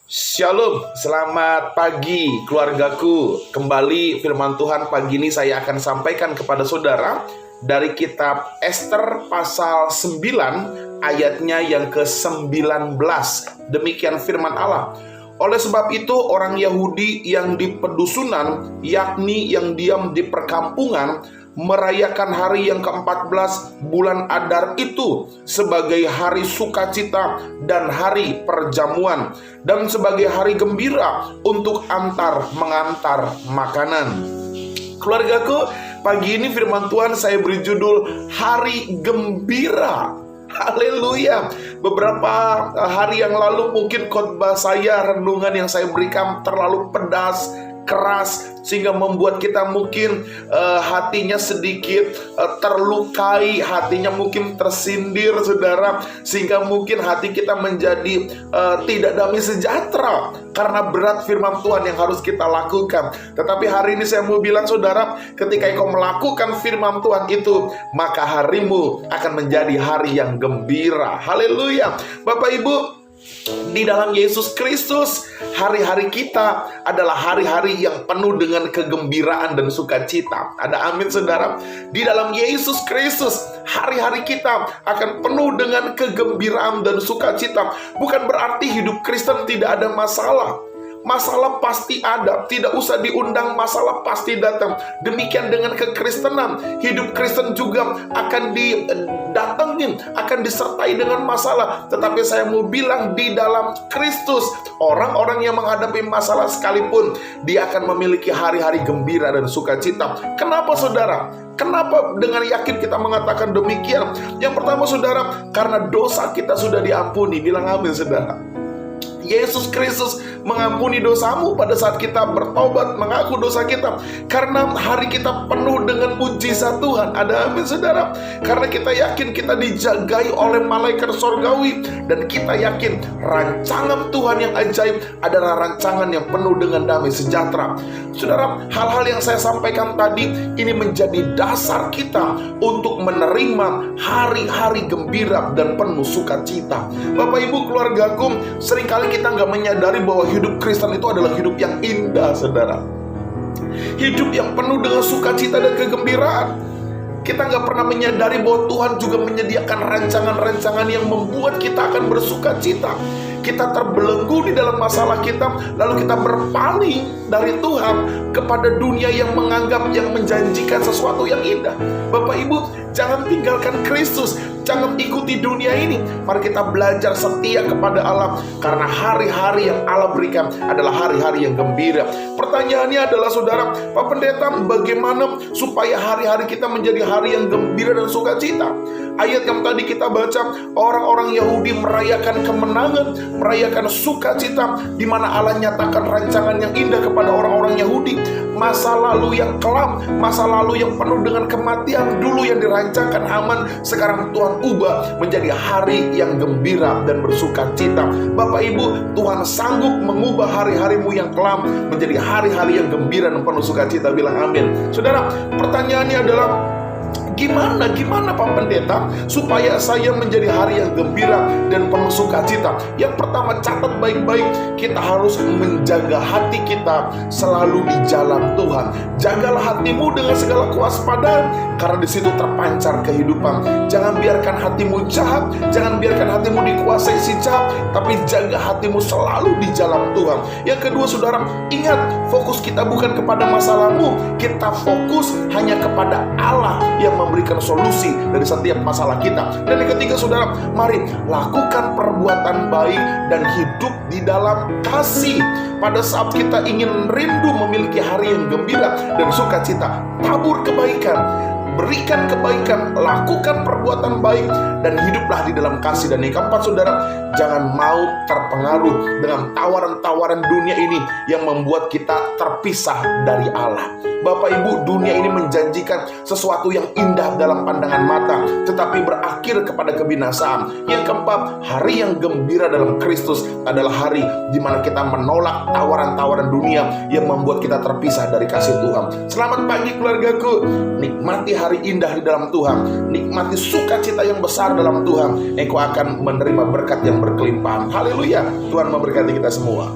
Shalom, selamat pagi keluargaku. Kembali firman Tuhan pagi ini saya akan sampaikan kepada saudara dari kitab Ester pasal 9 ayatnya yang ke-19. Demikian firman Allah. Oleh sebab itu orang Yahudi yang di pedusunan, yakni yang diam di perkampungan, merayakan hari yang ke-14 bulan Adar itu sebagai hari sukacita dan hari perjamuan, dan sebagai hari gembira untuk mengantar makanan. Keluargaku, pagi ini firman Tuhan saya beri judul Hari Gembira. Haleluya. Beberapa hari yang lalu mungkin khotbah saya, renungan yang saya berikan terlalu pedas, keras, sehingga membuat kita mungkin hatinya sedikit terlukai, hatinya mungkin tersindir, saudara, sehingga mungkin hati kita menjadi tidak damai sejahtera karena berat firman Tuhan yang harus kita lakukan. Tetapi hari ini saya mau bilang, saudara, ketika engkau melakukan firman Tuhan itu, maka harimu akan menjadi hari yang gembira. Haleluya. Bapak Ibu, di dalam Yesus Kristus, hari-hari kita adalah hari-hari yang penuh dengan kegembiraan dan sukacita. Ada amin, saudara? Di dalam Yesus Kristus, hari-hari kita akan penuh dengan kegembiraan dan sukacita. Bukan berarti hidup Kristen tidak ada masalah. Masalah pasti ada, tidak usah diundang, masalah pasti datang. Demikian dengan kekristenan, hidup Kristen juga akan didatengin, akan disertai dengan masalah. Tetapi saya mau bilang, di dalam Kristus, orang-orang yang menghadapi masalah sekalipun, dia akan memiliki hari-hari gembira dan sukacita. Kenapa, saudara? Kenapa dengan yakin kita mengatakan demikian? Yang pertama, saudara, karena dosa kita sudah diampuni. Bilang amin, saudara. Yesus Kristus mengampuni dosamu pada saat kita bertobat, mengaku dosa kita. Karena hari kita penuh dengan mujizat Tuhan. Ada amin, saudara? Karena kita yakin kita dijagai oleh malaikat sorgawi, dan kita yakin rancangan Tuhan yang ajaib adalah rancangan yang penuh dengan damai sejahtera. Saudara, hal-hal yang saya sampaikan tadi ini menjadi dasar kita untuk menerima hari-hari gembira dan penuh sukacita. Bapak Ibu, keluargaku, seringkali kita nggak menyadari bahwa hidup Kristen itu adalah hidup yang indah, saudara. Hidup yang penuh dengan sukacita dan kegembiraan. Kita nggak pernah menyadari bahwa Tuhan juga menyediakan rancangan-rancangan yang membuat kita akan bersukacita. Kita terbelenggu di dalam masalah kita, lalu kita berpaling dari Tuhan kepada dunia yang menganggap, yang menjanjikan sesuatu yang indah. Bapak Ibu, jangan tinggalkan Kristus, jangan ikuti dunia ini. Mari kita belajar setia kepada Allah, karena hari-hari yang Allah berikan adalah hari-hari yang gembira. Pertanyaannya adalah, saudara, Pak Pendeta, bagaimana supaya hari-hari kita menjadi hari yang gembira dan sukacita? Ayat yang tadi kita baca, orang-orang Yahudi merayakan kemenangan, merayakan sukacita, di mana Allah nyatakan rancangan yang indah kepada orang-orang Yahudi. Masa lalu yang kelam, masa lalu yang penuh dengan kematian dulu yang dirancangkan Haman, sekarang Tuhan ubah menjadi hari yang gembira dan bersukacita. Bapak Ibu, Tuhan sanggup mengubah hari-harimu yang kelam menjadi hari-hari yang gembira dan penuh sukacita. Bilang amin. Saudara, pertanyaannya adalah, Gimana Pak Pendeta supaya saya menjadi hari yang gembira dan penuh sukacita? Yang pertama, catat baik-baik, kita harus menjaga hati kita selalu di jalan Tuhan. Jagalah hatimu dengan segala kewaspadaan, karena di situ terpancar kehidupan. Jangan biarkan hatimu jahat, jangan biarkan hatimu dikuasai si jahat, tapi jaga hatimu selalu di jalan Tuhan. Yang kedua, saudara, ingat, fokus kita bukan kepada masalahmu, kita fokus hanya kepada Allah yang memberikan solusi dari setiap masalah kita. Dan yang ketiga, saudara, mari lakukan perbuatan baik dan hidup di dalam kasih. Pada saat kita ingin rindu memiliki hari yang gembira dan sukacita, tabur kebaikan, berikan kebaikan, lakukan perbuatan baik, dan hiduplah di dalam kasih. Dan yang keempat, saudara, jangan mau terpengaruh dengan tawaran-tawaran dunia ini yang membuat kita terpisah dari Allah. Bapak Ibu, dunia ini menjanjikan sesuatu yang indah dalam pandangan mata, tetapi berakhir kepada kebinasaan. Yang keempat, hari yang gembira dalam Kristus adalah hari di mana kita menolak tawaran-tawaran dunia yang membuat kita terpisah dari kasih Tuhan. Selamat pagi, keluargaku. Nikmati hari indah di dalam Tuhan, nikmati sukacita yang besar besar dalam Tuhan, engkau akan menerima berkat yang berkelimpahan. Haleluya. Tuhan memberkati kita semua.